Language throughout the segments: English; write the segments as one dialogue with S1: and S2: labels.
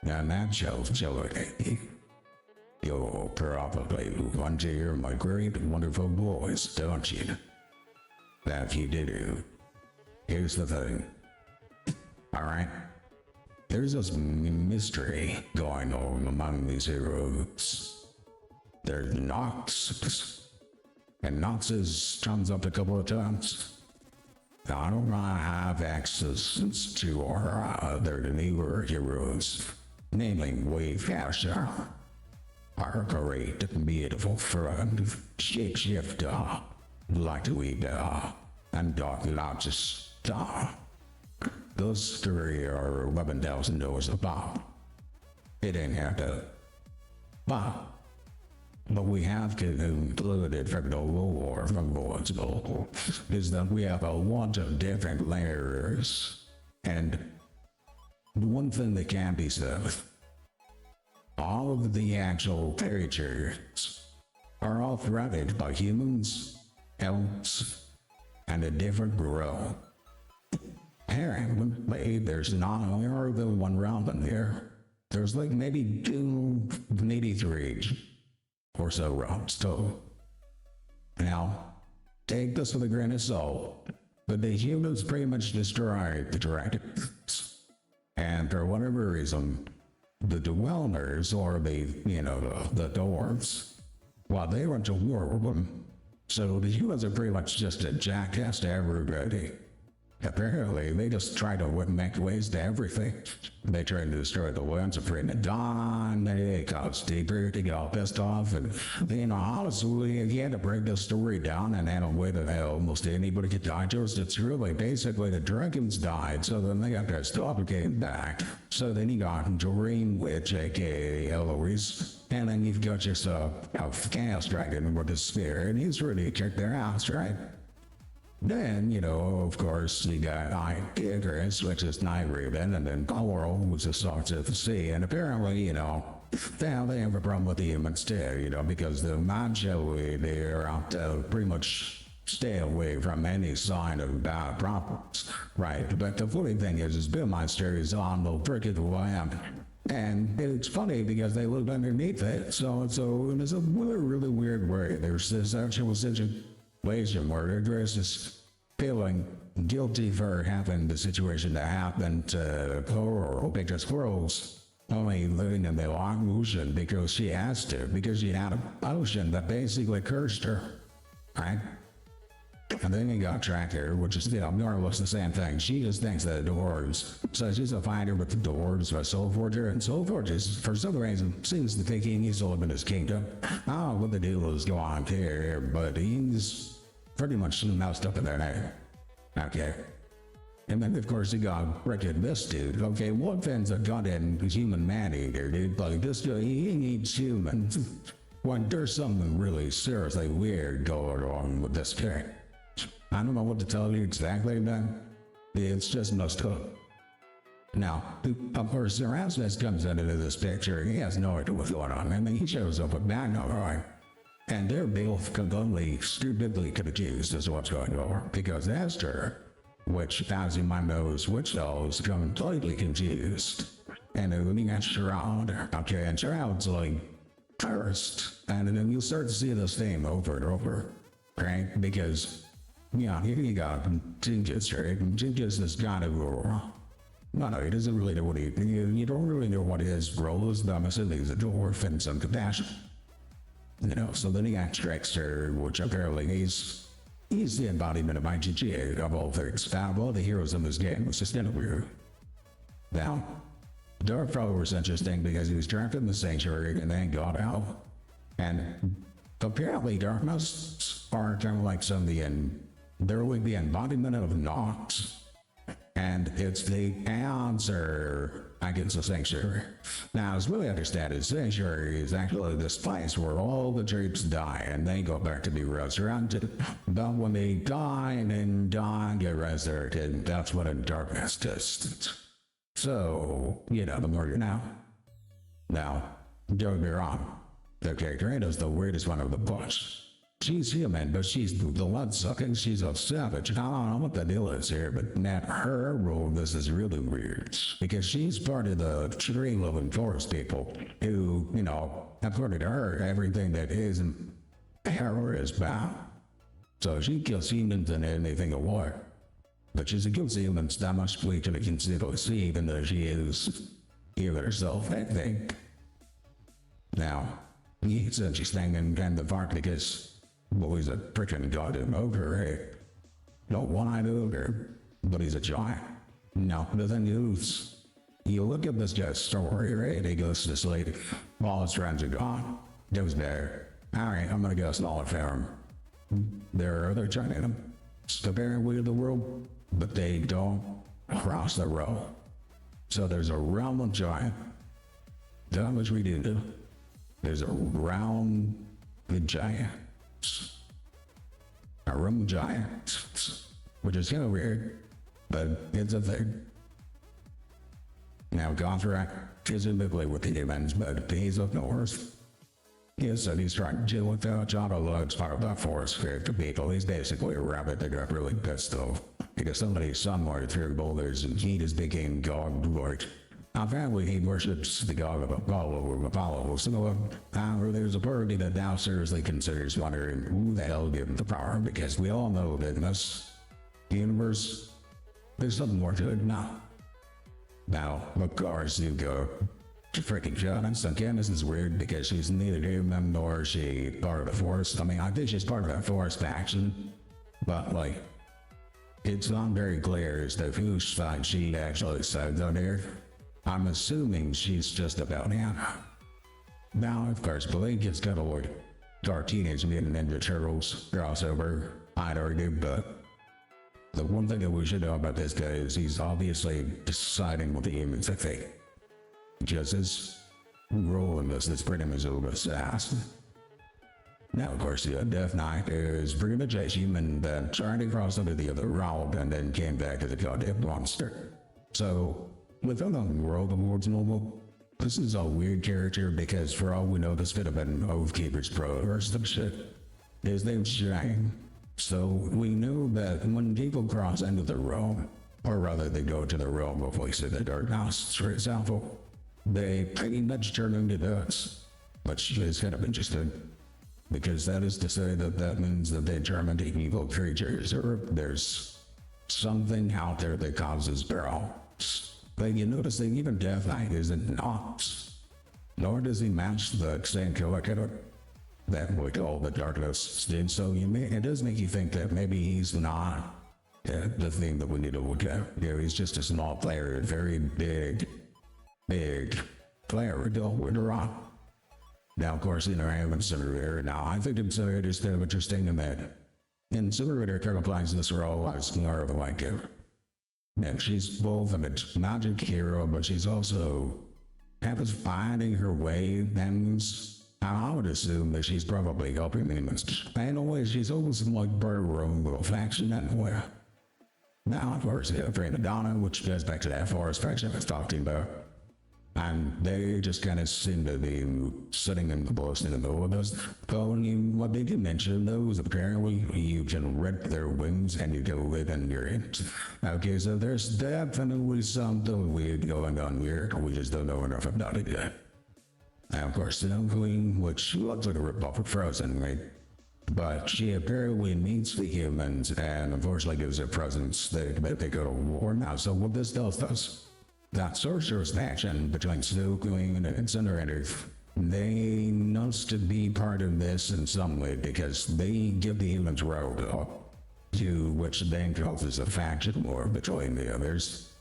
S1: And that shows agility. You'll probably want to hear my great, wonderful voice, don't you? That you do. Here's the thing. Alright? There's this mystery going on among these heroes. There's Nox. And Nox has comes up a couple of times. I don't have access to our other newer heroes, namely Wayfasher, our great, beautiful friend, Shapeshifter, Lightweaver, and Dark Lotus. Those three are 11,000 doors apart. It ain't had to. But we have concluded from the lore from Lord's Bowl is that we have a lot of different layers. And one thing that can be said, all of the actual creatures are all threatened by humans, elves, and a different grow. Apparently, there's not more than one realm in here. There's like maybe 2, maybe 3 or so realms. So, now, take this with a grain of salt, but the humans pretty much destroyed the dragons. And for whatever reason, the dwellers, or the dwarves, well, they went to war with them. So the humans are pretty much just a jackass to everybody. Apparently, they just try to make ways to everything. They try to destroy the ones afraid to die, they cause deeper to get all pissed off, and, honestly, if you had to break the story down and add a way that almost anybody could die to, it's really basically the dragons died, so then they got pissed off and came back. So then you got Doreen Witch, aka Eloise, and then you've got yourself a Chaos Dragon with a spear, and he's really kicked their ass, right? Then, of course, you got Icarus, which is Night Raven, and then Coral, which is Salt of the Sea, and apparently, they have a problem with the humans too, because the magically they're out to pretty much stay away from any sign of bad problems, right? But the funny thing is Billmeister is on the freaking land. And it's funny because they live underneath it, so it's a really weird way. There's this actual situation where Idris is feeling guilty for having the situation that happened to Coral because Coral's only living in the ocean because she has to, because she had a potion that basically cursed her, right? And then you got Tracker, which is more or less the same thing. She just thinks that dwarves, so she's a fighter with the dwarves, a soul forger, and soul forges, for some reason, seems to think he needs to live in his kingdom. I don't know what the deal is going on here, but he's pretty much moused up in there now. Okay. And then, of course, you got frickin' this dude. Okay, one thing's a goddamn human man-eater, dude. Like, this dude, he needs humans. When there's something really seriously weird going on with this guy. I don't know what to tell you exactly, man. It's just messed up. Now, of course, Erasmus comes into this picture. He has no idea what's going on, and then he shows up with Magnar, and they're both completely stupidly confused as to what's going on, because Esther, which, as you might know, is Witch Doll's completely confused. And then you got Shroud, okay, and Shroud's like cursed, and then you start to see this theme over and over, right? Because, here you got Jingus, right? Jingus has got to go. No, he doesn't really know what you don't really know what his role is. I'm assuming he's a dwarf and some compassion. So then he got Trickster, which apparently he's the embodiment of IGG of all things. Out of all the heroes in this game, it's just kind of weird. Now, Darkflower was interesting because he was trapped in the sanctuary and then got out. And apparently darkness are kind of like they're like the embodiment of Nox. And it's the answer against the sanctuary. Now, as we understand it, sanctuary is actually this place where all the troops die and they go back to be resurrected. But when they die and then get resurrected, that's what a darkness does. So, the more you know. Now, don't be wrong. The character is the weirdest one of the bunch. She's human, but she's the blood sucking. She's a savage. And I don't know what the deal is here, but now her role, this is really weird because she's part of the tree loving forest people who, according to her, everything that isn't her is bad. So she kills humans and anything of war. But she's a kills humans that much weaker to consider, even though she is healer herself, I think. Now, he said she's staying in the park because well, he's a freaking goddamn ogre, hey. Don't one-eyed ogre, but he's a giant. No, the thing is, you look at this guy's story, right? He goes to sleep, all his friends are gone, goes there. Alright, I'm gonna go smaller farm. There are other giants, apparently in the world, but they don't cross the road. So there's a realm of giant. That much we do. There's a realm of giant. A room giant, which is kind of weird, but it's a thing. Now, Gothrak isn't biblically with the humans, but he's of North. He said he's trying to deal with the John Love's part of that forest fair to people. He's basically a rabbit that got really pissed off because somebody's somewhere through boulders and he just became God Lord. Apparently he worships the god of Apollo, so there's a party that now seriously considers wondering who the hell gave him the power, because we all know that in this universe, there's something more to it now. Now, of course, you go to freaking Jonas. Again, this is weird because she's neither human nor is she part of the forest. I mean, I think she's part of that forest faction, but like, it's not very clear as to whose side she actually sides on here. I'm assuming she's just about Anna. Now, of course, Blake is kind of like Dark Teenage Mutant Ninja Turtles crossover, I'd argue, but the one thing that we should know about this guy is he's obviously deciding what the humans think. Just his role in this is pretty much over assassin. Now, of course, the Death Knight is pretty much a human that tried to cross under the other realm and then came back as a goddamn monster. So, within the world of Lord's Noble, this is a weird character because for all we know, this could have been Oathkeeper's bro or some shit. His name's Shang. So we know that when people cross into the realm, or rather they go to the realm of voice of the dark house, for example, they pretty much turn into dust, which is kind of interesting. Because that is to say that means that they turn into evil creatures, or there's something out there that causes peril. But you notice that even Death Knight isn't Nox, nor does he match the same killer that we call the Darkness did. So it does make you think that maybe he's not the thing that we need to look at. He's just a small player, a very big player with a rock. Now, of course, I have Incinerator. Now, I think Incinerator is kind of interesting in that Incinerator kind of plays this role as more of a like and she's both a magic hero, but she's also kind of finding her way, and I would assume that she's probably helping humans. In a way, she's almost like part of her own little faction anywhere. Now, of course, we have Donna, which goes back to that forest faction I was talking about. And they just kind of seem to be sitting in the bush in the middle of those. But what they did mention, though, is apparently you can rip their wings and you can live in your it. Okay, so there's definitely something weird going on here. We just don't know enough about it yet. And of course, the Queen, which looks like a ripoff of Frozen, right? But she apparently meets the humans and unfortunately gives her presents. They go to war now. So what this tells us, that sorcerer's faction between Snow Queen and Incinerator, they must to be part of this in some way because they give the humans road up, to which then causes a faction war between the others.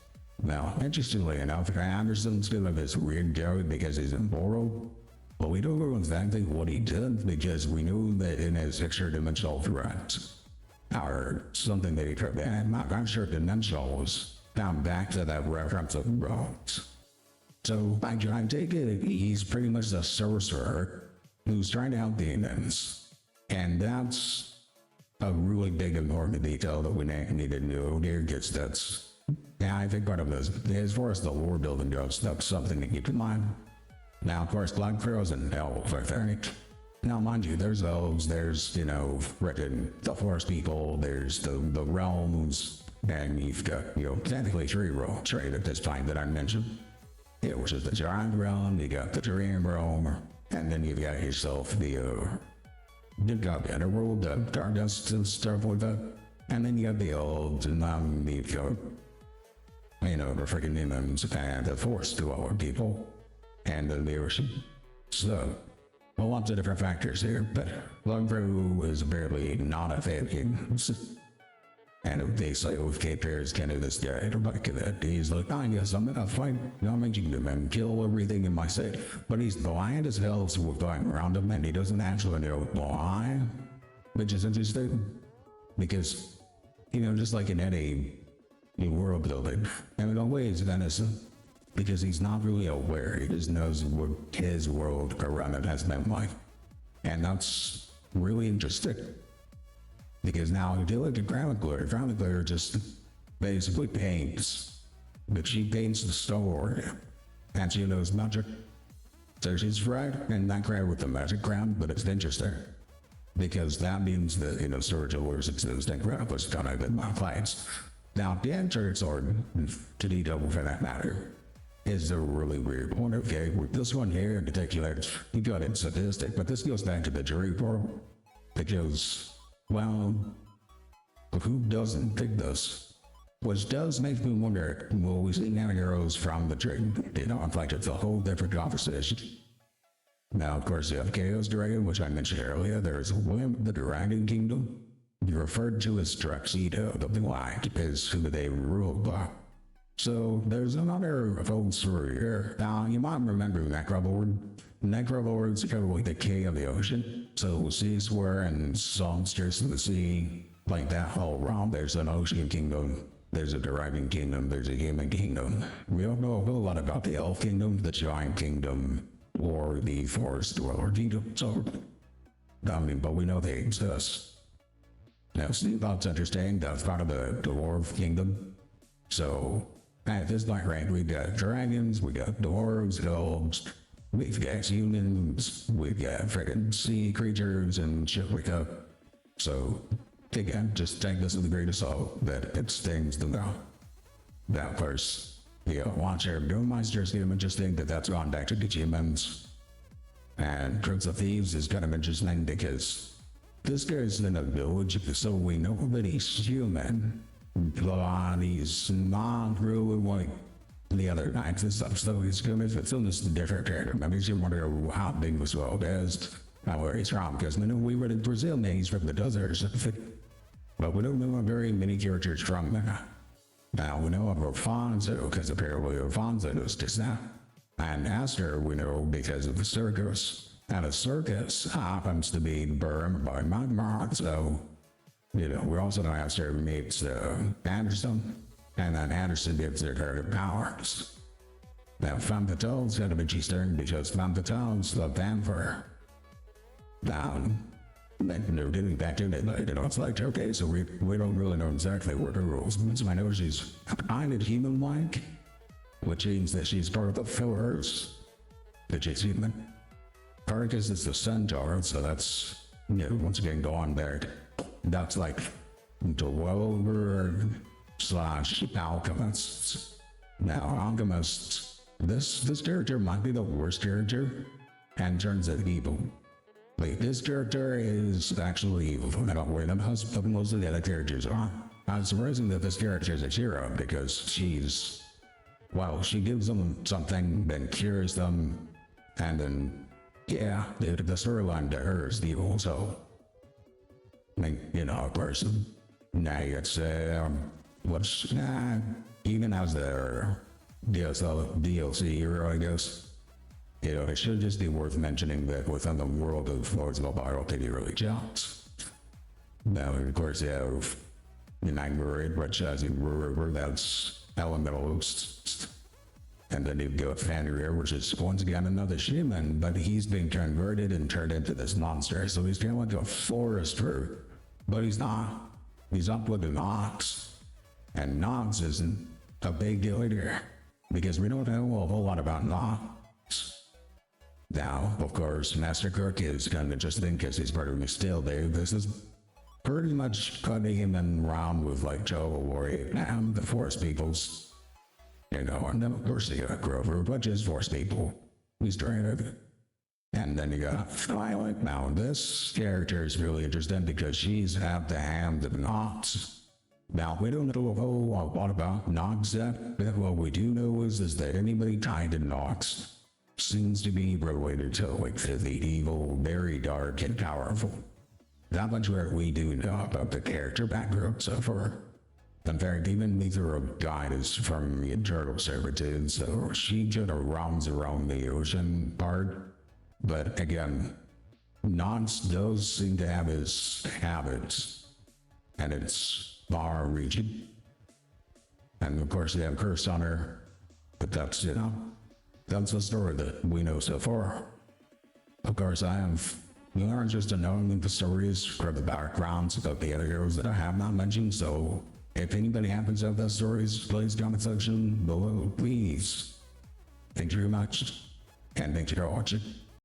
S1: Now, interestingly enough, Anderson's given this weird go because he's immoral, but we don't know exactly what he did because we know that in his extra-dimensional threats, or something that he tried, I'm not sure dimensional was found back to that reference of rogues. So I take it he's pretty much a sorcerer who's trying to help demons. And that's a really big important detail that we need to know here because that's, I think part of this, as far as the lore building goes, that's something to keep in mind. Now, of course, Black Frozen elves, I think. Now, mind you, there's elves, there's, frickin' the forest people, there's the realms, and you've got, technically three realms, right, at this time that I mentioned. Yeah, which is the giant realm, you got the dream realm, and then you've got yourself you've got the underworld, the darkness and stuff like that. And then you got the elves, and then you've got, the freaking demons and the forest dweller people, and the ocean. So, lots of different factors here, but Lungro is barely not a fan. And if they say, if K-Pair's kind of this guy, like that, he's like, I guess I'm gonna fight my kingdom and kill everything in my state. But he's blind as hell, so we're going around him, and he doesn't actually know why. Which is interesting, because, just like in any world building, and in a way it's innocent, because he's not really aware, he just knows what his world around it has been like. And that's really interesting. Because now if you look at Ground Glare just basically paints, but she paints the story, and she knows magic. So she's right in that crowd with the magic crown, but it's interesting. Because that means that, storage alerts exist and ground was kind of in my fights. Now, the answer sword, to D double for that matter, is a really weird one. Okay, with this one here in particular, you got it sadistic, but this goes back to the jury part, because, well, who doesn't pick this? Which does make me wonder, will we see now heroes from the dream? In fact, it's a whole different conversation. Now, of course, you have Chaos Dragon, which I mentioned earlier. There's Wimp, the Dragon Kingdom. You're referred to as Tuxedo, the Black, is who they rule by. So, there's another old story here. Now, you might remember Necrolord. Necrolord's kind of like the king of the ocean. So, seas were and songsters of the sea, like that whole realm. There's an ocean kingdom, there's a dragon kingdom, there's a human kingdom. We don't know a whole lot about the elf kingdom, the giant kingdom, or the forest dweller kingdom. So, but we know they exist. Now, see, that's interesting. That's part of the dwarf kingdom. So, at this point, right, we got dragons, we got dwarves, elves, we've got humans, we've got freaking sea creatures and shit like that. So, again, just take this with a grain of salt that it stings them down. That first, watch your Doommeisters human, just think that that's gone back to the humans. And Crooks of Thieves is kind of interesting because this guy's in a village, so we know that he's human. But he's not really like the other knights and stuff, so he's gonna be still just a different character. Maybe you wonder how big this world is, where he's from, because we know we were in Brazil, and he's from the desert or something. But we don't know very many characters from there. Now we know of Alfonso, because apparently Alfonso is just that. And Aster we know because of the circus. And a circus happens to be burned by magma, so we also know Aster meets Anderson, and then Anderson gives their current powers. Now, Femme Fatale's kind of interesting because Femme Fatale's the vampire. Now, they're getting back to it, it's like, okay, so we don't really know exactly what her rules mean. So I know she's kind of human-like, which means that she's part of the Fillers, that she's human. Carcass is the centaur, so that's, once again, go on there. That's like Dweller / alchemists. Now, alchemists, this character might be the worst character, and turns out evil. Like, this character is actually evil. I don't worry about how most of the other characters are. I'm surprising that this character is a hero because she gives them something, then cures them, and then, the storyline to her is evil, so. A person. Now it's, even as their DLC hero, I guess. It should just be worth mentioning that within the world of Lords of the Viral, they really jumps. Now, of course, you have Nightmare, which has a river that's elementalist. And then you've got Fenrir, which is once again another shaman, but he's being converted and turned into this monster. So he's kind of like a forester, but he's not. He's up with an ox. And Nox isn't a big deal here, because we don't know a whole lot about Nox. Now, of course, Master Kirk is kind of interesting because he's part of me still there. This is pretty much cutting him around with like Joe Warrior and the Force Peoples. You know, and then of course you got Grover, which is Force People. He's trying to. And then you got Twilight. Now, this character is really interesting because she's at the hand of Nox. Now, we don't know a whole lot about Nox yet, but what we do know is that anybody tied to Nox seems to be related to like the evil, very dark and powerful. That much where we do know about the character background so far. In fact, even neither of guide is from the internal servitude, so she just roams around the ocean part. But again, Nox does seem to have his habits, and it's far reaching. And of course, they have curse on her, but that's, you know, that's the story that we know so far. Of course, we aren't just knowing the stories from the backgrounds of the other heroes that I have not mentioned, so if anybody happens to have those stories, please comment section below, please. Thank you very much, and thank you for watching.